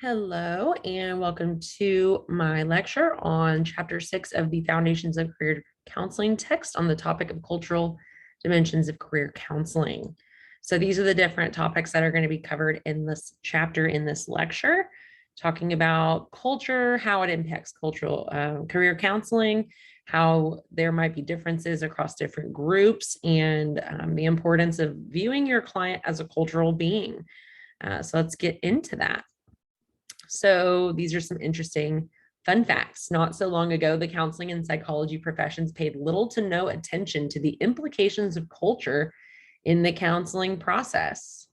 Hello, and welcome to my lecture on Chapter 6 of the Foundations of Career Counseling text on the topic of cultural dimensions of career counseling. So these are the different topics that are going to be covered in this chapter in this lecture, talking about culture, how it impacts cultural career counseling, how there might be differences across different groups, and the importance of viewing your client as a cultural being. So let's get into that. So these are some interesting fun facts. Not so long ago, the counseling and psychology professions paid little to no attention to the implications of culture in the counseling process.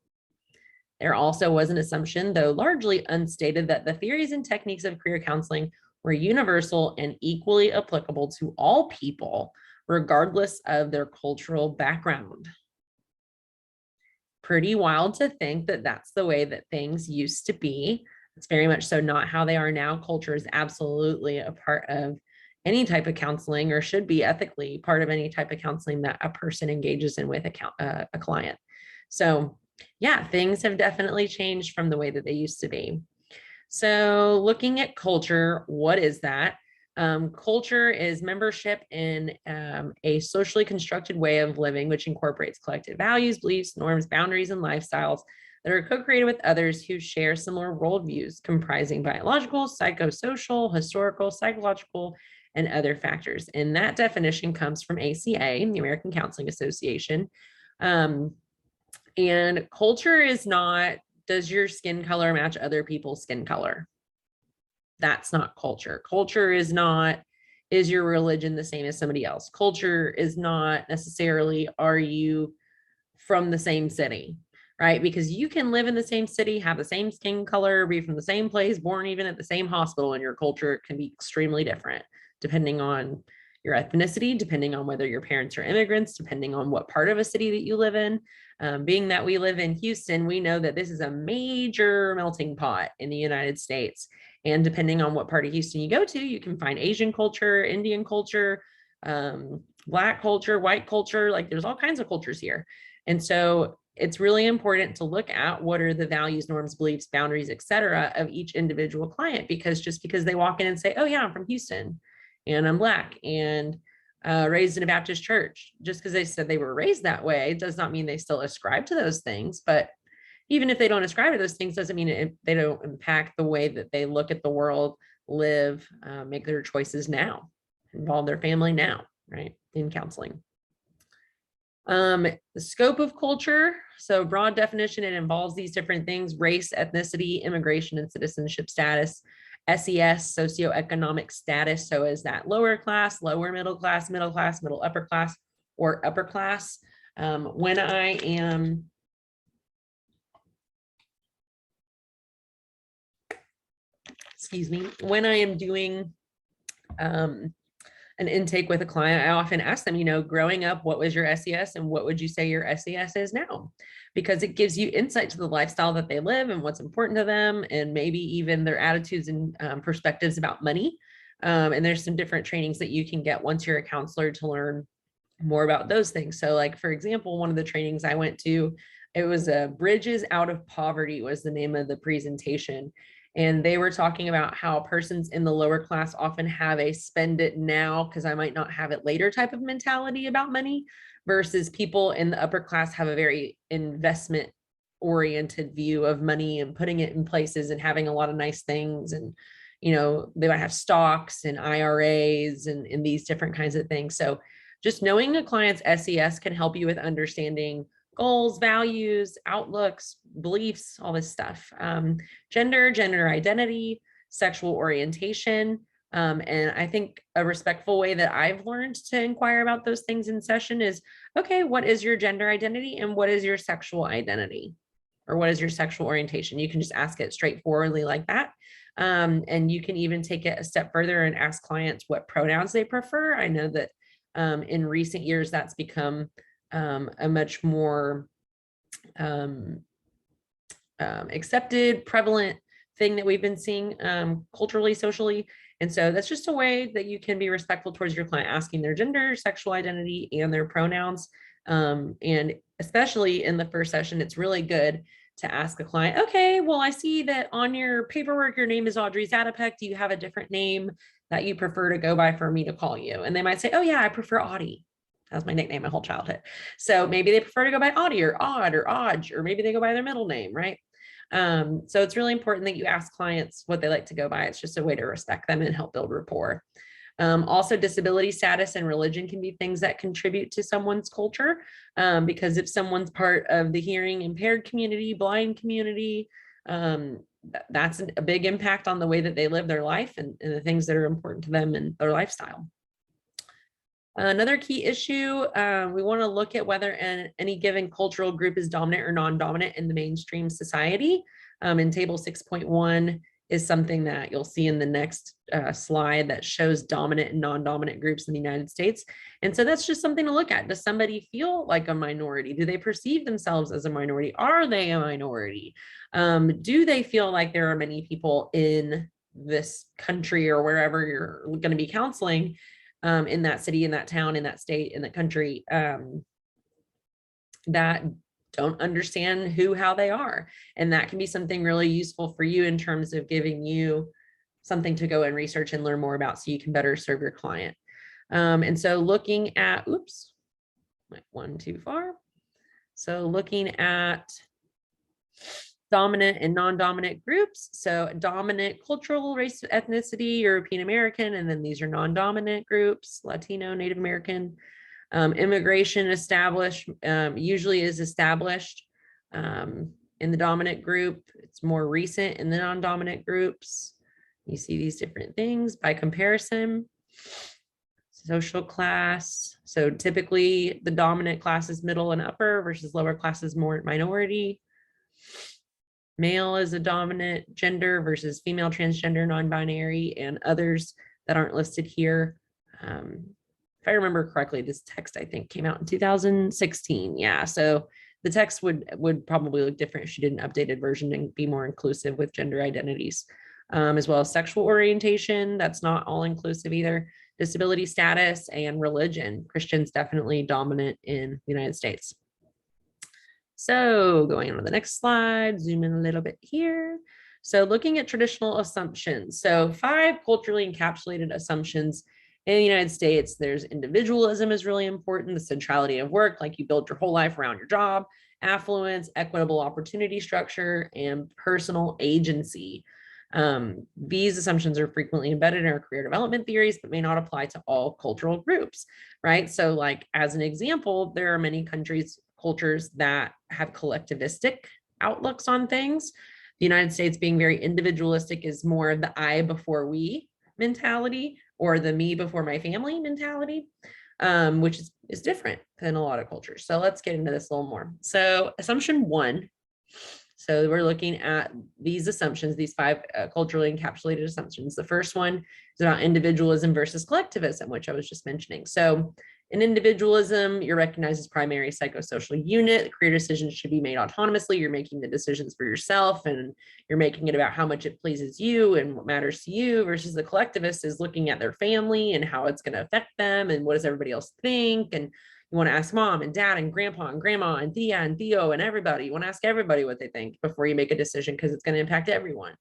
There also was an assumption, though largely unstated, that the theories and techniques of career counseling were universal and equally applicable to all people, regardless of their cultural background. Pretty wild to think that that's the way that things used to be. It's very much so not how they are now. Culture is absolutely a part of any type of counseling, or should be ethically part of any type of counseling that a person engages in with a client. So yeah, things have definitely changed from the way that they used to be. So looking at culture, what is that? Culture is membership in a socially constructed way of living, which incorporates collective values, beliefs, norms, boundaries, and lifestyles that are co-created with others who share similar worldviews, comprising biological, psychosocial, historical, psychological, and other factors. And that definition comes from ACA, the American Counseling Association. And culture is not, does your skin color match other people's skin color? That's not culture. Culture is not, is your religion the same as somebody else? Culture is not necessarily, are you from the same city, right? Because you can live in the same city, have the same skin color, be from the same place, born even at the same hospital, and your culture can be extremely different depending on your ethnicity, depending on whether your parents are immigrants, depending on what part of a city that you live in. Being that we live in Houston, we know that this is a major melting pot in the United States. And depending on what part of Houston you go to, you can find Asian culture, Indian culture, Black culture, white culture, like there's all kinds of cultures here. And so it's really important to look at what are the values, norms, beliefs, boundaries, et cetera, of each individual client, because just because they walk in and say, oh yeah, I'm from Houston and I'm Black and raised in a Baptist church, just because they said they were raised that way does not mean they still ascribe to those things. But even if they don't ascribe to those things, doesn't mean they don't impact the way that they look at the world, live, make their choices now, involve their family now, right, in counseling. The scope of culture. So broad definition, it involves these different things: race, ethnicity, immigration and citizenship status, SES, socioeconomic status. So is that lower class, lower middle class, middle upper class, or upper class? When I am when I am doing an intake with a client, I often ask them, growing up, what was your SES and what would you say your SES is now? Because it gives you insight to the lifestyle that they live and what's important to them, and maybe even their attitudes and perspectives about money. And there's some different trainings that you can get once you're a counselor to learn more about those things. So like, for example, one of the trainings I went to, it was Bridges Out of Poverty was the name of the presentation. And they were talking about how persons in the lower class often have a spend it now because I might not have it later type of mentality about money, versus people in the upper class have a very investment oriented view of money and putting it in places and having a lot of nice things. And, they might have stocks and IRAs and these different kinds of things. So just knowing a client's SES can help you with understanding goals, values, outlooks, beliefs, all this stuff. Gender identity, sexual orientation. And I think a respectful way that I've learned to inquire about those things in session is, okay, what is your gender identity and what is your sexual identity? Or what is your sexual orientation? You can just ask it straightforwardly like that. And you can even take it a step further and ask clients what pronouns they prefer. I know that in recent years, that's become a much more accepted, prevalent thing that we've been seeing culturally, socially. And so that's just a way that you can be respectful towards your client, asking their gender, sexual identity, and their pronouns. And especially in the first session, it's really good to ask a client, okay, well, I see that on your paperwork, your name is Audrey Zatopek. Do you have a different name that you prefer to go by for me to call you? And they might say, oh yeah, I prefer Audie. That was my nickname my whole childhood. So maybe they prefer to go by Audie or Odd or Odge, or maybe they go by their middle name, right? So it's really important that you ask clients what they like to go by. It's just a way to respect them and help build rapport. Also, disability status and religion can be things that contribute to someone's culture, because if someone's part of the hearing impaired community, blind community, that's a big impact on the way that they live their life and the things that are important to them and their lifestyle. Another key issue, we want to look at whether any given cultural group is dominant or non-dominant in the mainstream society. In table 6.1 is something that you'll see in the next slide that shows dominant and non-dominant groups in the United States. And so that's just something to look at. Does somebody feel like a minority? Do they perceive themselves as a minority? Are they a minority? Do they feel like there are many people in this country or wherever you're going to be counseling, in that city, in that town, in that state, in the country, that don't understand how they are? And that can be something really useful for you in terms of giving you something to go and research and learn more about so you can better serve your client. And so looking at, oops, went one too far. So looking at dominant and non-dominant groups. So dominant cultural race, ethnicity, European American, and then these are non-dominant groups, Latino, Native American. Immigration established, usually is established in the dominant group. It's more recent in the non-dominant groups. You see these different things by comparison. Social class. So typically the dominant class is middle and upper versus lower classes more minority. Male is a dominant gender versus female, transgender, non-binary, and others that aren't listed here. If I remember correctly, this text I think came out in 2016. Yeah, so the text would probably look different if she did an updated version and be more inclusive with gender identities, as well as sexual orientation. That's not all inclusive either. Disability status and religion. Christians definitely dominant in the United States. So going on to the next slide, zoom in a little bit here. So looking at traditional assumptions. So 5 culturally encapsulated assumptions in the United States. There's individualism is really important, the centrality of work, like you build your whole life around your job, affluence, equitable opportunity structure, and personal agency. These assumptions are frequently embedded in our career development theories, but may not apply to all cultural groups, right? So like, as an example, there are many cultures that have collectivistic outlooks on things. The United States being very individualistic is more the I before we mentality, or the me before my family mentality, which is different than a lot of cultures. So let's get into this a little more. So assumption 1. So we're looking at these assumptions, these 5 culturally encapsulated assumptions. The first one is about individualism versus collectivism, which I was just mentioning. So in individualism, you're recognized as primary psychosocial unit. Career decisions should be made autonomously. You're making the decisions for yourself, and you're making it about how much it pleases you and what matters to you, versus the collectivist is looking at their family and how it's going to affect them and what does everybody else think. And you want to ask mom and dad and grandpa and grandma and Thea and Theo and everybody. You want to ask everybody what they think before you make a decision, because it's going to impact everyone.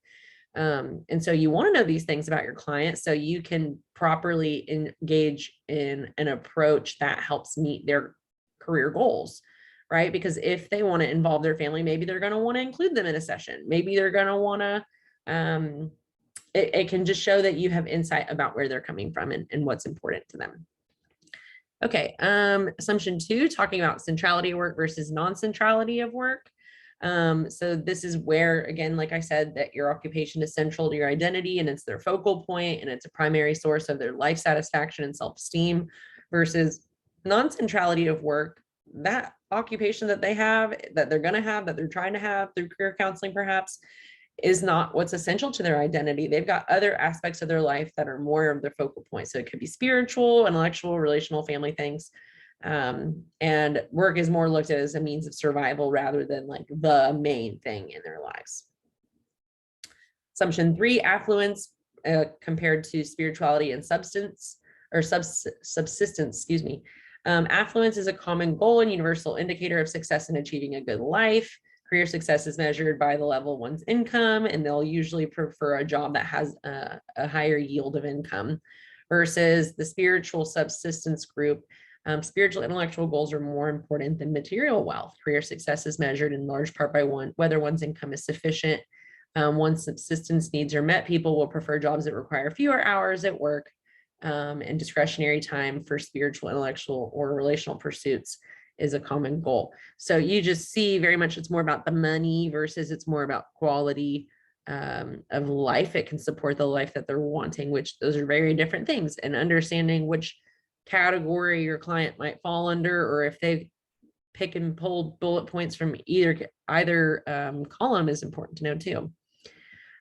And so you want to know these things about your client so you can properly engage in an approach that helps meet their career goals, right? Because if they want to involve their family, maybe they're going to want to include them in a session. Maybe they're going to want to, it can just show that you have insight about where they're coming from and what's important to them. Okay, assumption 2, talking about centrality of work versus non-centrality of work. So this is where, again, like I said, that your occupation is central to your identity and it's their focal point and it's a primary source of their life satisfaction and self-esteem, versus non-centrality of work, that occupation that they have, that they're going to have, that they're trying to have through career counseling perhaps, is not what's essential to their identity. They've got other aspects of their life that are more of their focal point. So it could be spiritual, intellectual, relational, family things. And work is more looked at as a means of survival rather than like the main thing in their lives. Assumption 3, affluence compared to spirituality and subsistence, excuse me. Affluence is a common goal and universal indicator of success in achieving a good life. Career success is measured by the level of one's income, and they'll usually prefer a job that has a higher yield of income. Versus the spiritual subsistence group, spiritual intellectual goals are more important than material wealth. Career success is measured in large part by whether one's income is sufficient. Once subsistence needs are met, people will prefer jobs that require fewer hours at work and discretionary time for spiritual, intellectual, or relational pursuits is a common goal. So you just see very much it's more about the money versus it's more about quality of life. It can support the life that they're wanting, which those are very different things. And understanding which category your client might fall under, or if they pick and pull bullet points from either column is important to know too.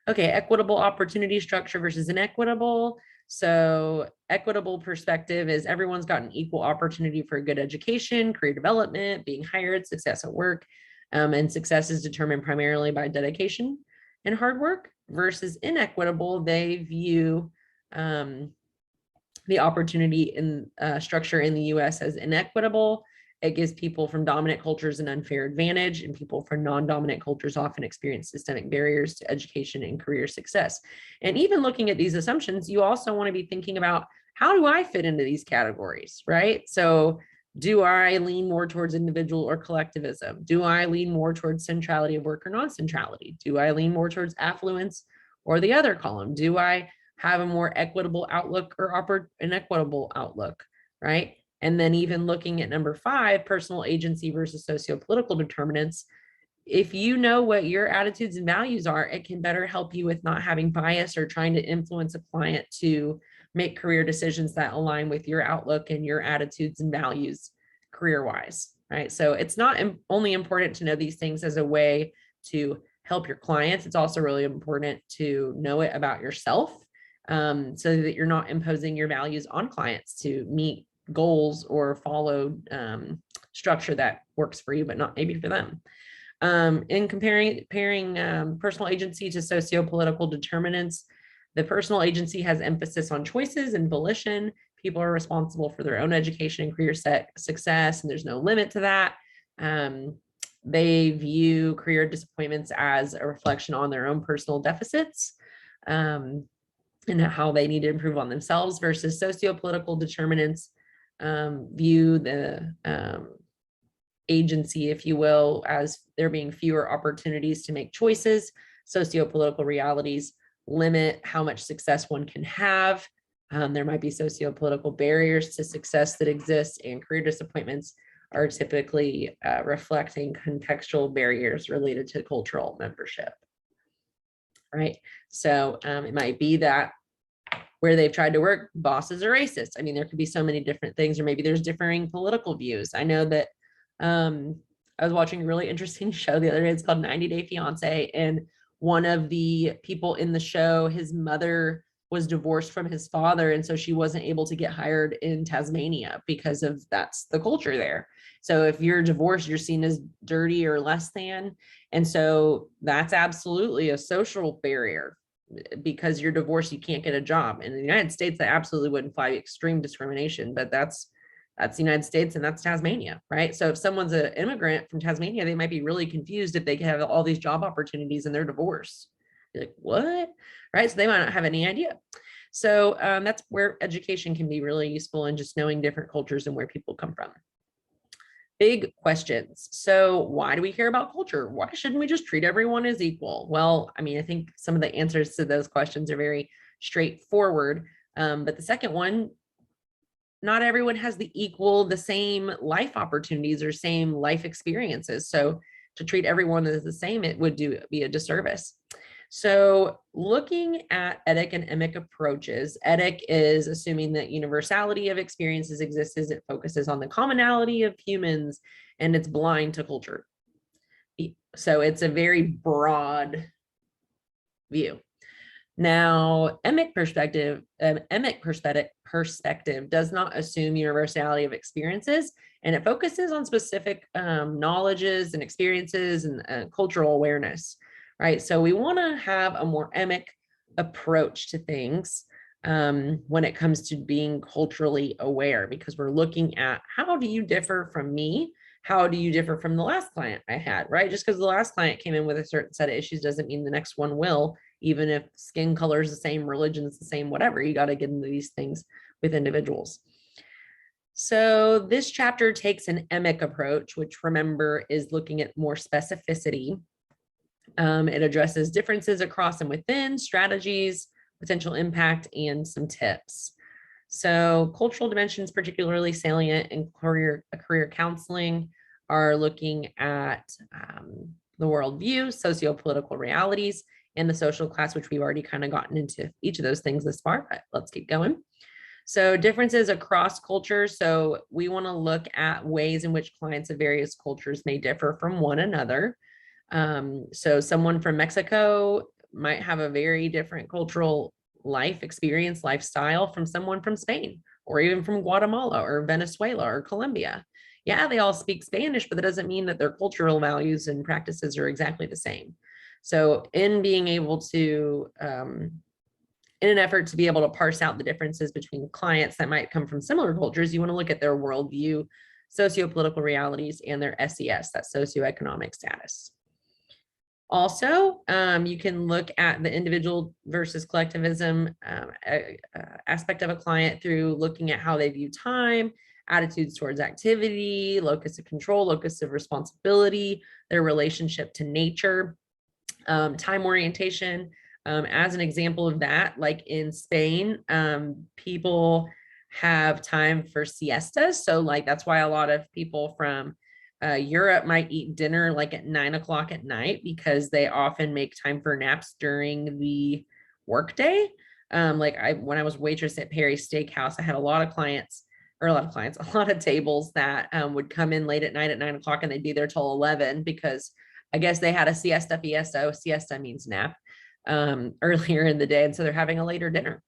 Okay, equitable opportunity structure versus inequitable. So equitable perspective is everyone's got an equal opportunity for a good education, career development, being hired, success at work, and success is determined primarily by dedication and hard work. Versus inequitable, they view the opportunity in structure in the US as inequitable. It gives people from dominant cultures an unfair advantage, and people from non-dominant cultures often experience systemic barriers to education and career success. And even looking at these assumptions, you also want to be thinking about, how do I fit into these categories, right? So do I lean more towards individual or collectivism? Do I lean more towards centrality of work or non-centrality? Do I lean more towards affluence or the other column? Do I have a more equitable outlook or inequitable outlook, right? And then even looking at number 5, personal agency versus socio-political determinants. If you know what your attitudes and values are, it can better help you with not having bias or trying to influence a client to make career decisions that align with your outlook and your attitudes and values career-wise, right? So it's not only important to know these things as a way to help your clients, it's also really important to know it about yourself, so that you're not imposing your values on clients to meet goals or follow structure that works for you, but not maybe for them. In comparing personal agency to socio-political determinants, the personal agency has emphasis on choices and volition. People are responsible for their own education and career success, and there's no limit to that. They view career disappointments as a reflection on their own personal deficits and how they need to improve on themselves. Versus socio-political determinants view the agency, if you will, as there being fewer opportunities to make choices. Socio-political realities limit how much success one can have. There might be socio-political barriers to success that exist, and career disappointments are typically reflecting contextual barriers related to cultural membership, right? So it might be that where they've tried to work, bosses are racist. I mean, there could be so many different things, or maybe there's differing political views. I know that I was watching a really interesting show the other day. It's called 90 Day Fiance. And one of the people in the show, his mother was divorced from his father. And so she wasn't able to get hired in Tasmania because of that's the culture there. So if you're divorced, you're seen as dirty or less than. And so that's absolutely a social barrier. Because you're divorced, you can't get a job. In the United States, that absolutely wouldn't fly, extreme discrimination, but that's the United States and that's Tasmania, right? So if someone's an immigrant from Tasmania, they might be really confused if they have all these job opportunities and they're divorced. You're like, what? Right? So they might not have any idea. So that's where education can be really useful, in just knowing different cultures and where people come from. Big questions. So why do we care about culture? Why shouldn't we just treat everyone as equal? Well, I mean, I think some of the answers to those questions are very straightforward. But the second one, not everyone has the same life opportunities or same life experiences. So to treat everyone as the same, it would be a disservice. So looking at etic and emic approaches, etic is assuming that universality of experiences exists as it focuses on the commonality of humans, and it's blind to culture. So it's a very broad view. Now, emic perspective does not assume universality of experiences, and it focuses on specific knowledges and experiences and cultural awareness. Right. So we want to have a more emic approach to things when it comes to being culturally aware, because we're looking at, how do you differ from me? How do you differ from the last client I had, right? Just because the last client came in with a certain set of issues doesn't mean the next one will, even if skin color is the same, religion is the same, whatever. You got to get into these things with individuals. So this chapter takes an emic approach, which remember is looking at more specificity. It addresses differences across and within, strategies, potential impact, and some tips. So cultural dimensions, particularly salient in career counseling, are looking at the worldview, socio-political realities, and the social class, which we've already kind of gotten into each of those things this far, but let's keep going. So differences across cultures. So we want to look at ways in which clients of various cultures may differ from one another. So someone from Mexico might have a very different cultural life experience, lifestyle from someone from Spain, or even from Guatemala or Venezuela or Colombia. Yeah, they all speak Spanish, but that doesn't mean that their cultural values and practices are exactly the same. So in being able to, in an effort to be able to parse out the differences between clients that might come from similar cultures, you want to look at their worldview, socio-political realities, and their SES, that socioeconomic status. Also, you can look at the individual versus collectivism aspect of a client through looking at how they view time, attitudes towards activity, locus of control, locus of responsibility, their relationship to nature, time orientation. As an example of that, like in Spain, people have time for siestas. So like, that's why a lot of people from Europe might eat dinner like at 9 o'clock at night, because they often make time for naps during the workday. Like when I was waitress at Perry's Steakhouse, I had a lot of tables that would come in late at night at 9 o'clock, and they'd be there till 11, because I guess they had a siesta fiesta. Siesta means nap earlier in the day. And so they're having a later dinner.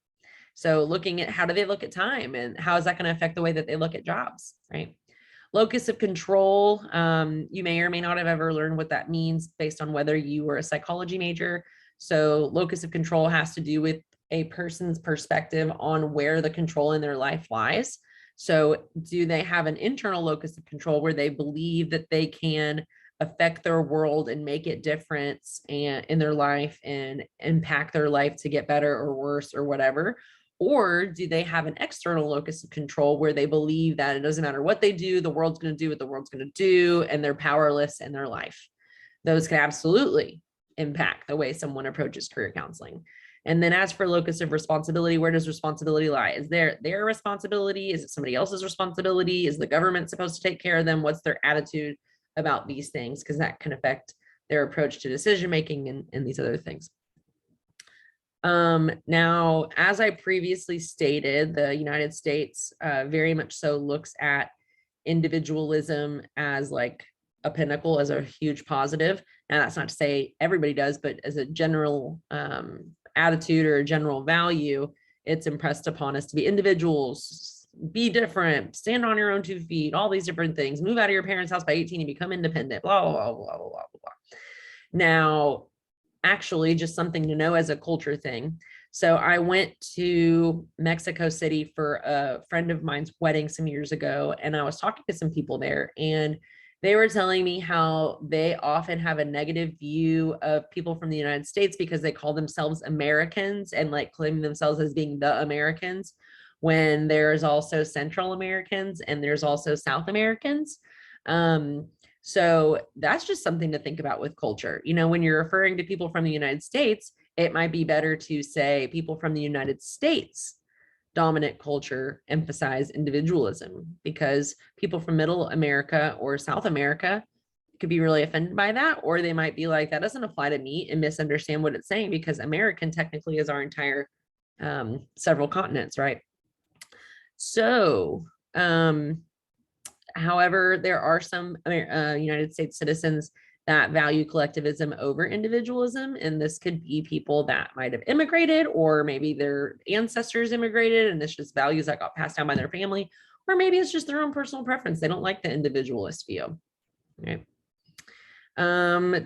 So looking at how do they look at time, and how is that going to affect the way that they look at jobs, right? Locus of control, you may or may not have ever learned what that means based on whether you were a psychology major. So locus of control has to do with a person's perspective on where the control in their life lies. So do they have an internal locus of control where they believe that they can affect their world and make it different and in their life and impact their life to get better or worse or whatever? Or do they have an external locus of control where they believe that it doesn't matter what they do, the world's going to do what the world's going to do, and they're powerless in their life? Those can absolutely impact the way someone approaches career counseling. And then as for locus of responsibility, where does responsibility lie? Is their responsibility? Is it somebody else's responsibility? Is the government supposed to take care of them? What's their attitude about these things? Because that can affect their approach to decision making and these other things. Now, as I previously stated, the United States very much so looks at individualism as like a pinnacle, as a huge positive. And that's not to say everybody does, but as a general attitude or a general value, it's impressed upon us to be individuals, be different, stand on your own 2 feet, all these different things, move out of your parents' house by 18 and become independent, blah, blah, blah, blah, blah, blah, blah. Now, actually, just something to know as a culture thing. So I went to Mexico City for a friend of mine's wedding some years ago, and I was talking to some people there, and they were telling me how they often have a negative view of people from the United States because they call themselves Americans and like claiming themselves as being the Americans, when there's also Central Americans and there's also South Americans. So that's just something to think about with culture. You know, when you're referring to people from the United States, it might be better to say people from the United States dominant culture emphasize individualism, because people from Middle America or South America could be really offended by that, or they might be like, that doesn't apply to me, and misunderstand what it's saying, because American technically is our entire several continents, right? So, however, there are some United States citizens that value collectivism over individualism. And this could be people that might have immigrated, or maybe their ancestors immigrated, and it's just values that got passed down by their family, or maybe it's just their own personal preference. They don't like the individualist view. Okay.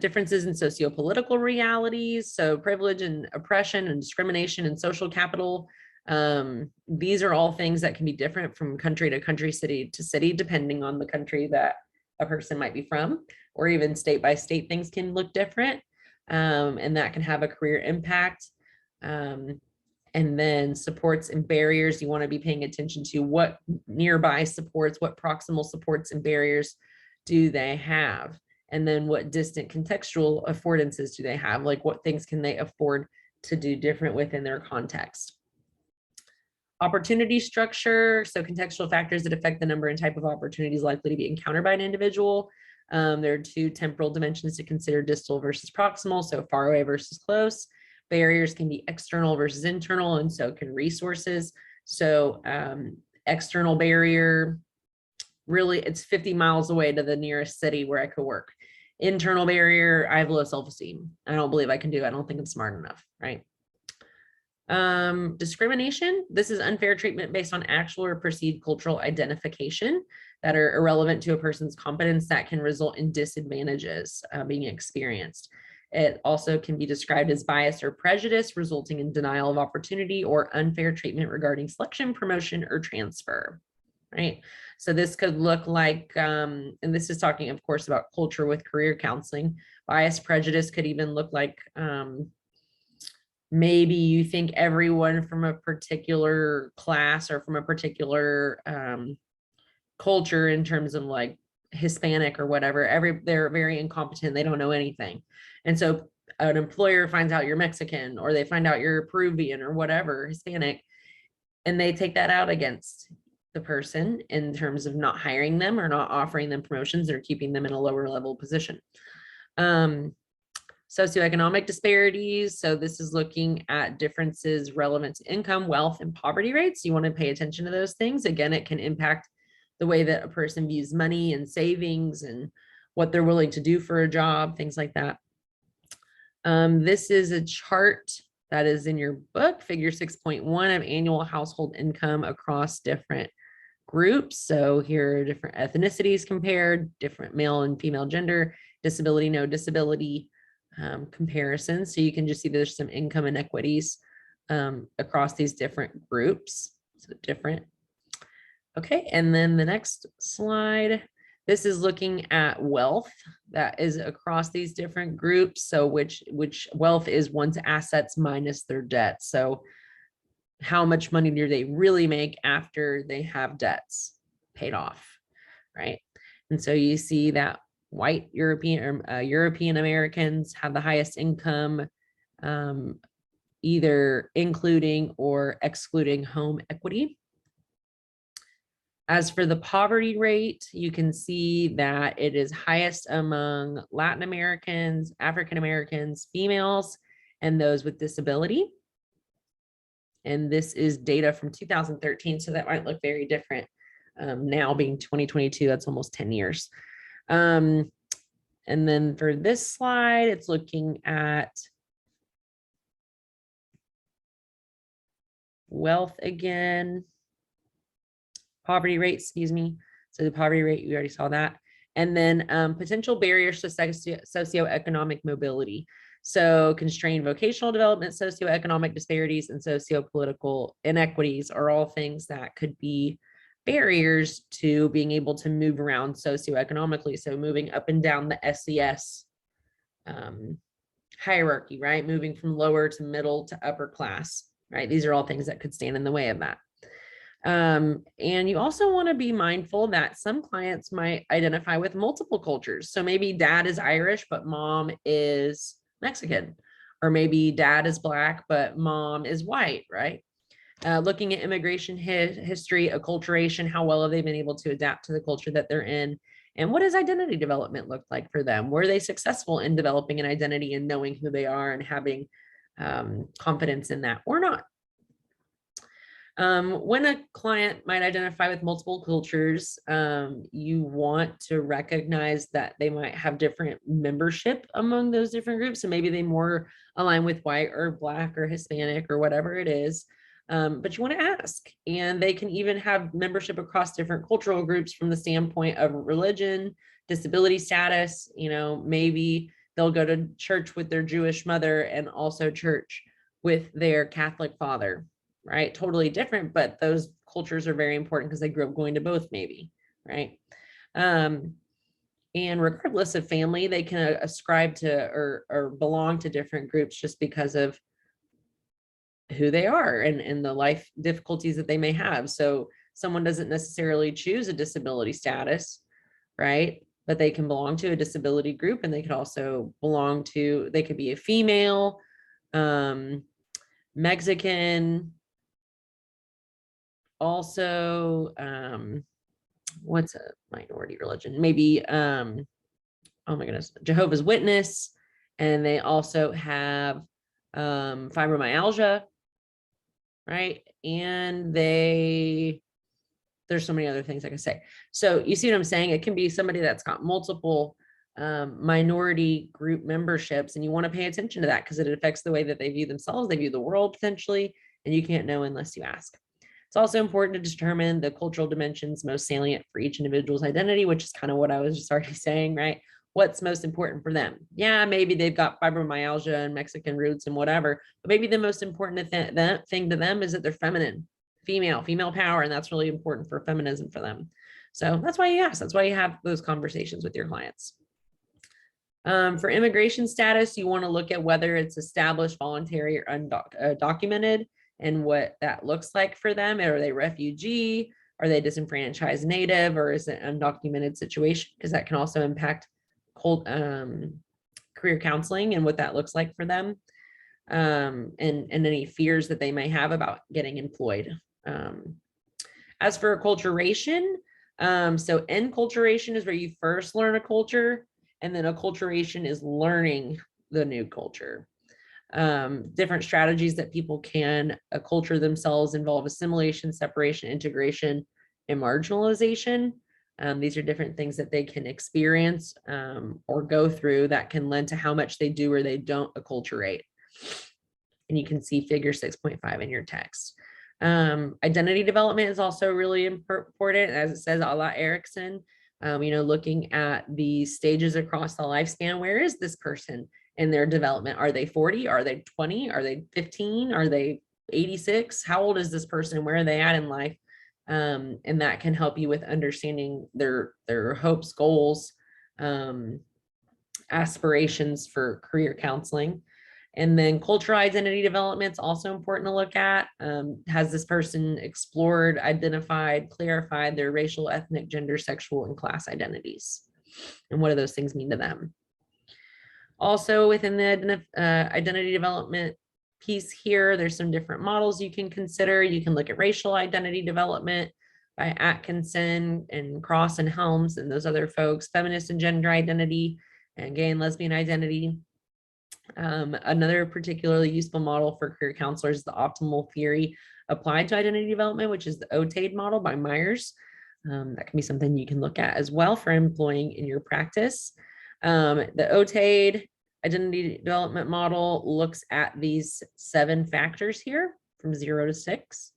Differences in socio-political realities. So privilege and oppression and discrimination and social capital. These are all things that can be different from country to country, city to city, depending on the country that a person might be from, or even state by state, things can look different. And that can have a career impact. And then supports and barriers, you want to be paying attention to what nearby supports, what proximal supports and barriers do they have? And then what distant contextual affordances do they have? Like what things can they afford to do different within their context? Opportunity structure, so contextual factors that affect the number and type of opportunities likely to be encountered by an individual. There are two temporal dimensions to consider: distal versus proximal, so far away versus close. Barriers can be external versus internal, and so can resources. So external barrier, really it's 50 miles away to the nearest city where I could work. Internal barrier, I have low self-esteem. I don't believe I can do it. I don't think I'm smart enough, right? Discrimination, this is unfair treatment based on actual or perceived cultural identification that are irrelevant to a person's competence that can result in disadvantages being experienced. It also can be described as bias or prejudice resulting in denial of opportunity or unfair treatment regarding selection, promotion, or transfer, right? So this could look like, and this is talking, of course, about culture with career counseling. Bias, prejudice could even look like maybe you think everyone from a particular class or from a particular culture in terms of like Hispanic or whatever, they're very incompetent. They don't know anything. And so an employer finds out you're Mexican, or they find out you're Peruvian or whatever, Hispanic, and they take that out against the person in terms of not hiring them or not offering them promotions or keeping them in a lower level position. Socioeconomic disparities. So this is looking at differences relevant to income, wealth, and poverty rates. You want to pay attention to those things. Again, it can impact the way that a person views money and savings and what they're willing to do for a job, things like that. This is a chart that is in your book, figure 6.1 of annual household income across different groups. So here are different ethnicities compared, different male and female gender, disability, no disability comparisons. So you can just see there's some income inequities across these different groups. So different. Okay, and then the next slide. This is looking at wealth that is across these different groups. So which wealth is one's assets minus their debt. So how much money do they really make after they have debts paid off, right? And so you see that white European Americans have the highest income, either including or excluding home equity. As for the poverty rate, you can see that it is highest among Latin Americans, African Americans, females, and those with disability. And this is data from 2013, so that might look very different now being 2022, that's almost 10 years. And then for this slide, it's looking at wealth again. Poverty rate, excuse me. So the poverty rate, we already saw that. And then potential barriers to socioeconomic mobility. So constrained vocational development, socioeconomic disparities, and sociopolitical inequities are all things that could be barriers to being able to move around socioeconomically. So moving up and down the SES hierarchy, right? Moving from lower to middle to upper class, right? These are all things that could stand in the way of that. And you also want to be mindful that some clients might identify with multiple cultures. So maybe dad is Irish, but mom is Mexican, or maybe dad is Black, but mom is white, right? Looking at immigration history, acculturation, how well have they been able to adapt to the culture that they're in? And what does identity development look like for them? Were they successful in developing an identity and knowing who they are and having confidence in that or not? When a client might identify with multiple cultures, you want to recognize that they might have different membership among those different groups. So maybe they more align with white or Black or Hispanic or whatever it is. But you want to ask, and they can even have membership across different cultural groups from the standpoint of religion, disability status. You know, maybe they'll go to church with their Jewish mother and also church with their Catholic father, right? Totally different, but those cultures are very important because they grew up going to both, maybe, right? And regardless of family, they can ascribe to or belong to different groups just because of who they are and the life difficulties that they may have. So someone doesn't necessarily choose a disability status, right? But they can belong to a disability group, and they could also belong to, they could be a female, Mexican, also, what's a minority religion? Maybe, oh my goodness, Jehovah's Witness. And they also have fibromyalgia, right? And there's so many other things I can say. So you see what I'm saying? It can be somebody that's got multiple minority group memberships, and you want to pay attention to that because it affects the way that they view themselves, they view the world potentially, and you can't know unless you ask. It's also important to determine the cultural dimensions most salient for each individual's identity, which is kind of what I was just already saying, right? What's most important for them? Yeah, maybe they've got fibromyalgia and Mexican roots and whatever, but maybe the most important thing to them is that they're feminine, female power, and that's really important for feminism for them. So that's why you ask. That's why you have those conversations with your clients. For immigration status, you want to look at whether it's established, voluntary, or undocumented, and what that looks like for them. Are they refugee? Are they disenfranchised native? Or is it an undocumented situation? Because that can also impact career counseling and what that looks like for them, and any fears that they may have about getting employed. As for acculturation, so enculturation is where you first learn a culture, and then acculturation is learning the new culture. Different strategies that people can acculture themselves involve assimilation, separation, integration, and marginalization. These are different things that they can experience or go through that can lend to how much they do or they don't acculturate. And you can see figure 6.5 in your text. Identity development is also really important, as it says a la Erickson, looking at the stages across the lifespan. Where is this person in their development? Are they 40? Are they 20? Are they 15? Are they 86? How old is this person? Where are they at in life? And that can help you with understanding their hopes, goals, aspirations for career counseling. And then cultural identity development is also important to look at. Has this person explored, identified, clarified their racial, ethnic, gender, sexual, and class identities? And what do those things mean to them? Also, within the identity development piece here, there's some different models you can consider. You can look at racial identity development by Atkinson and Cross and Helms and those other folks, feminist and gender identity, and gay and lesbian identity. Another particularly useful model for career counselors is the optimal theory applied to identity development, which is the OTADE model by Myers. That can be something you can look at as well for employing in your practice. The OTADE identity development model looks at these 7 factors here from 0 to 6.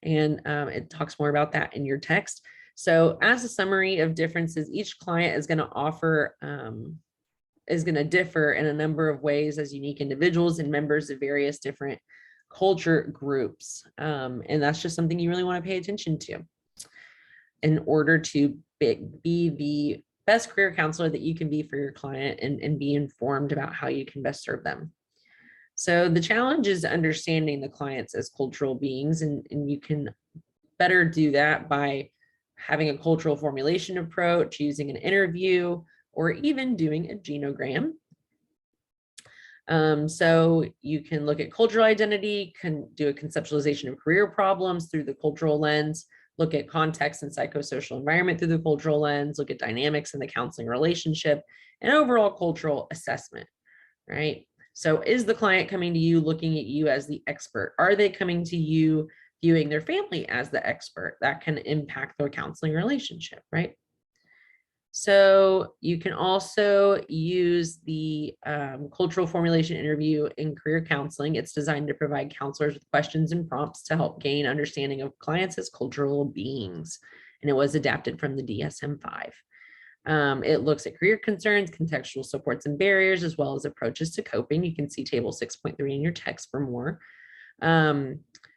And it talks more about that in your text. So as a summary of differences, each client is going to offer is going to differ in a number of ways as unique individuals and members of various different culture groups. And that's just something you really want to pay attention to in order to be the best career counselor that you can be for your client and be informed about how you can best serve them. So the challenge is understanding the clients as cultural beings, and you can better do that by having a cultural formulation approach, using an interview, or even doing a genogram. So you can look at cultural identity, can do a conceptualization of career problems through the cultural lens, look at context and psychosocial environment through the cultural lens, look at dynamics in the counseling relationship, and overall cultural assessment, right? So is the client coming to you looking at you as the expert? Are they coming to you viewing their family as the expert? That can impact their counseling relationship, right? So you can also use the cultural formulation interview in career counseling. It's designed to provide counselors with questions and prompts to help gain understanding of clients as cultural beings. And it was adapted from the DSM-5. It looks at career concerns, contextual supports and barriers, as well as approaches to coping. You can see table 6.3 in your text for more.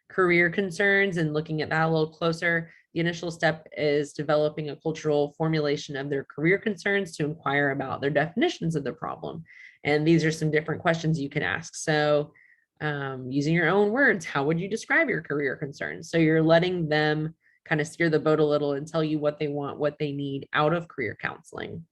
Career concerns and looking at that a little closer. The initial step is developing a cultural formulation of their career concerns to inquire about their definitions of the problem. And these are some different questions you can ask. So using your own words, how would you describe your career concerns? So you're letting them kind of steer the boat a little and tell you what they want, what they need out of career counseling.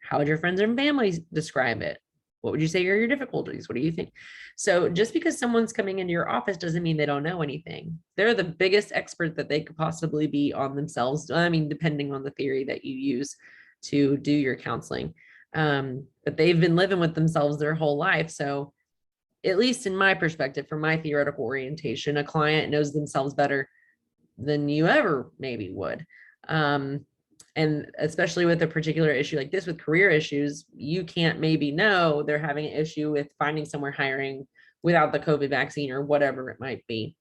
How would your friends and families describe it? What would you say are your difficulties? What do you think? So just because someone's coming into your office doesn't mean they don't know anything. They're the biggest expert that they could possibly be on themselves. I mean, depending on the theory that you use to do your counseling. But they've been living with themselves their whole life. So at least in my perspective, from my theoretical orientation, a client knows themselves better than you ever maybe would. And especially with a particular issue like this, with career issues, you can't maybe know they're having an issue with finding somewhere hiring without the COVID vaccine or whatever it might be.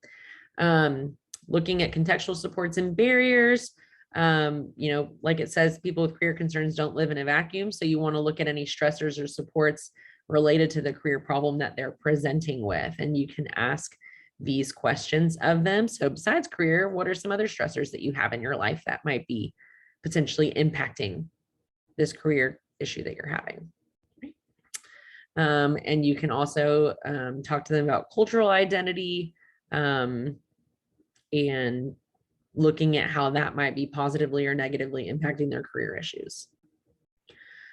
Looking at contextual supports and barriers, like it says, people with career concerns don't live in a vacuum. So you want to look at any stressors or supports related to the career problem that they're presenting with. And you can ask these questions of them. So besides career, what are some other stressors that you have in your life that might be potentially impacting this career issue that you're having? And you can also talk to them about cultural identity and looking at how that might be positively or negatively impacting their career issues.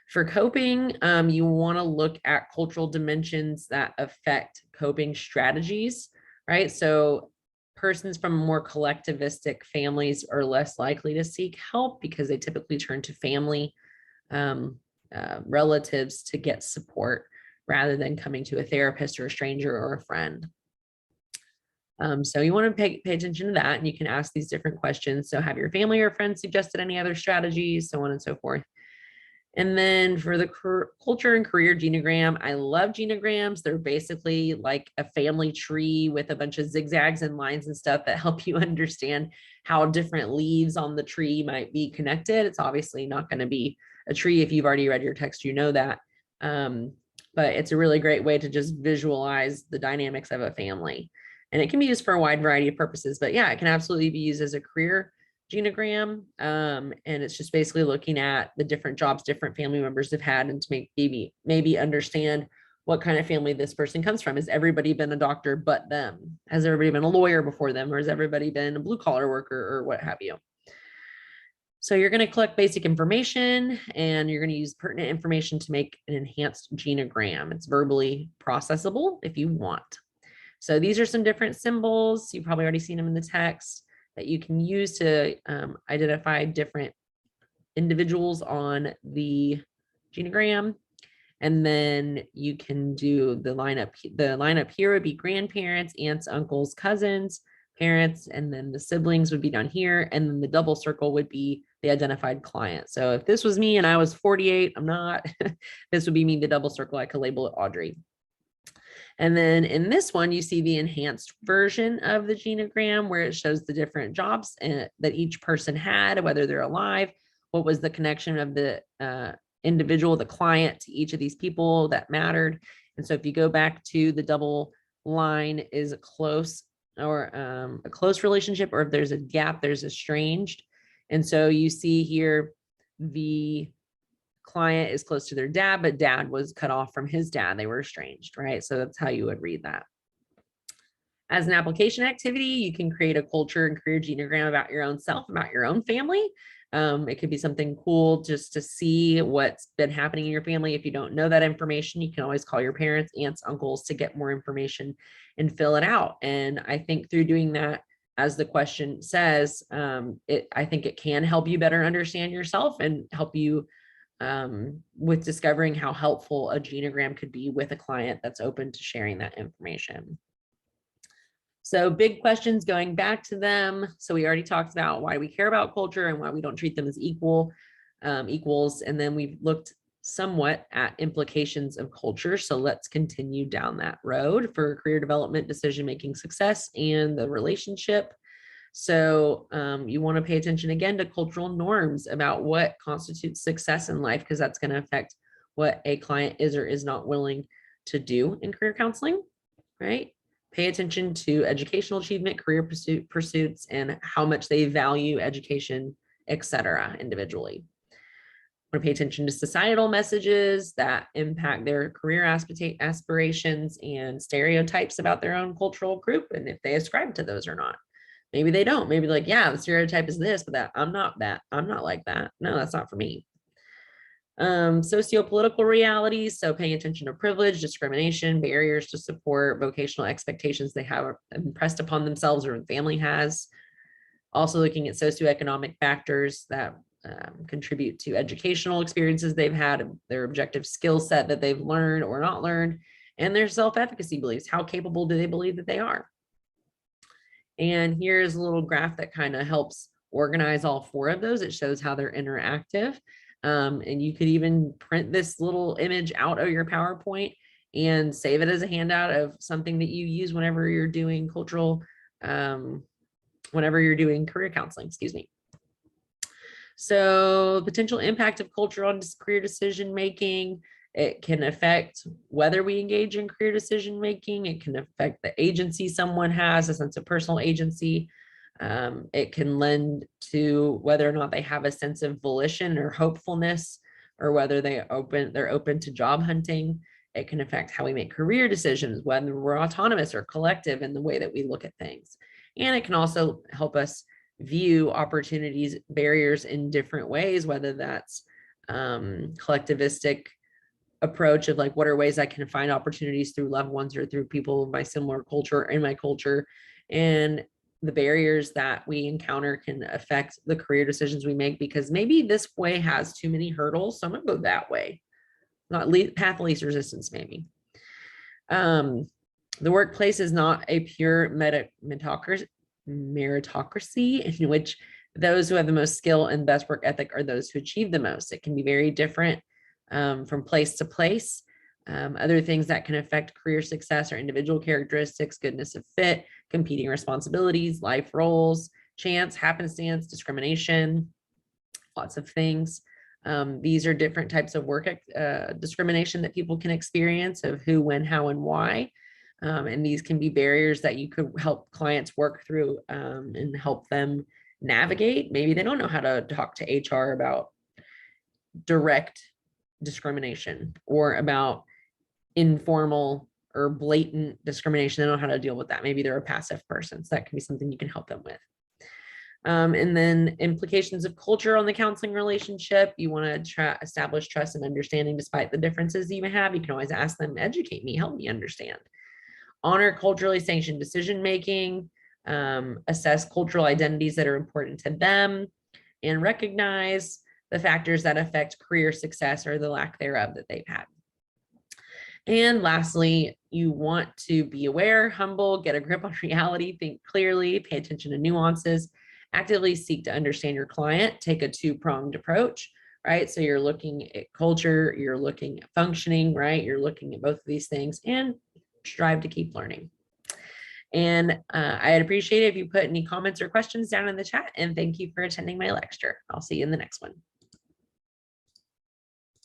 For coping, you want to look at cultural dimensions that affect coping strategies, right? So persons from more collectivistic families are less likely to seek help because they typically turn to family relatives to get support rather than coming to a therapist or a stranger or a friend. So you want to pay attention to that, and you can ask these different questions. So have your family or friends suggested any other strategies, so on and so forth. And then for the culture and career genogram, I love genograms. They're basically like a family tree with a bunch of zigzags and lines and stuff that help you understand how different leaves on the tree might be connected. It's obviously not going to be a tree. If you've already read your text, you know that. But it's a really great way to just visualize the dynamics of a family. And it can be used for a wide variety of purposes. But yeah, it can absolutely be used as a career genogram, and it's just basically looking at the different jobs different family members have had, and to make maybe understand what kind of family this person comes from. Has everybody been a doctor but them? Has everybody been a lawyer before them? Or has everybody been a blue collar worker or what have you? So you're going to collect basic information, and you're going to use pertinent information to make an enhanced genogram. It's verbally processable if you want. So these are some different symbols. You've probably already seen them in the text that you can use to identify different individuals on the genogram. And then you can do the lineup. The lineup here would be grandparents, aunts, uncles, cousins, parents, and then the siblings would be down here. And then the double circle would be the identified client. So if this was me and I was 48, I'm not, this would be me, the double circle. I could label it Audrey. And then in this one, you see the enhanced version of the genogram where it shows the different jobs that each person had, whether they're alive, what was the connection of the individual, the client, to each of these people that mattered. And so if you go back to the double line is a close or a close relationship, or if there's a gap, there's estranged. And so you see here the client is close to their dad, but dad was cut off from his dad. They were estranged, right? So that's how you would read that. As an application activity, you can create a culture and career genogram about your own self, about your own family. It could be something cool just to see what's been happening in your family. If you don't know that information, you can always call your parents, aunts, uncles to get more information and fill it out. And I think through doing that, as the question says, I think it can help you better understand yourself and help you with discovering how helpful a genogram could be with a client that's open to sharing that information. So big questions going back to them. So we already talked about why we care about culture and why we don't treat them as equals. And then we've looked somewhat at implications of culture. So let's continue down that road for career development, decision-making success, and the relationship. So you want to pay attention again to cultural norms about what constitutes success in life, because that's going to affect what a client is or is not willing to do in career counseling, right? Pay attention to educational achievement, career pursuits, and how much they value education, etc. individually. Want to pay attention to societal messages that impact their career aspirations and stereotypes about their own cultural group, and if they ascribe to those or not. Maybe they don't. Maybe like, yeah, the stereotype is this, but that I'm not that. I'm not like that. No, that's not for me. Socio-political realities. So paying attention to privilege, discrimination, barriers to support, vocational expectations they have impressed upon themselves or family has. Also looking at socioeconomic factors that contribute to educational experiences they've had, their objective skill set that they've learned or not learned, and their self-efficacy beliefs. How capable do they believe that they are? And here's a little graph that kind of helps organize all four of those. It shows how they're interactive. And you could even print this little image out of your PowerPoint and save it as a handout of something that you use whenever you're doing cultural, whenever you're doing career counseling, excuse me. So potential impact of culture on career decision-making. It can affect whether we engage in career decision-making. It can affect the agency someone has, a sense of personal agency. It can lend to whether or not they have a sense of volition or hopefulness, or whether they're open to job hunting. It can affect how we make career decisions, whether we're autonomous or collective in the way that we look at things. And it can also help us view opportunities, barriers in different ways, whether that's collectivistic approach of like, what are ways I can find opportunities through loved ones or through people of my similar culture in my culture, and the barriers that we encounter can affect the career decisions we make, because maybe this way has too many hurdles, so I'm gonna go that way, not path of least resistance maybe. The workplace is not a pure meritocracy in which those who have the most skill and best work ethic are those who achieve the most. It can be very different from place to place. Other things that can affect career success are individual characteristics, goodness of fit, competing responsibilities, life roles, chance, happenstance, discrimination, lots of things. These are different types of work discrimination that people can experience of who, when, how, and why. And these can be barriers that you could help clients work through and help them navigate. Maybe they don't know how to talk to HR about direct discrimination or about informal or blatant discrimination. They don't know how to deal with that. Maybe they're a passive person. So that can be something you can help them with. And then implications of culture on the counseling relationship. You want to establish trust and understanding despite the differences you may have. You can always ask them, educate me, help me understand. Honor culturally sanctioned decision-making, assess cultural identities that are important to them, and recognize the factors that affect career success or the lack thereof that they've had. And lastly, you want to be aware, humble, get a grip on reality, think clearly, pay attention to nuances, actively seek to understand your client, take a two-pronged approach, right? So you're looking at culture, you're looking at functioning, right? You're looking at both of these things and strive to keep learning. And I'd appreciate it if you put any comments or questions down in the chat, and thank you for attending my lecture. I'll see you in the next one.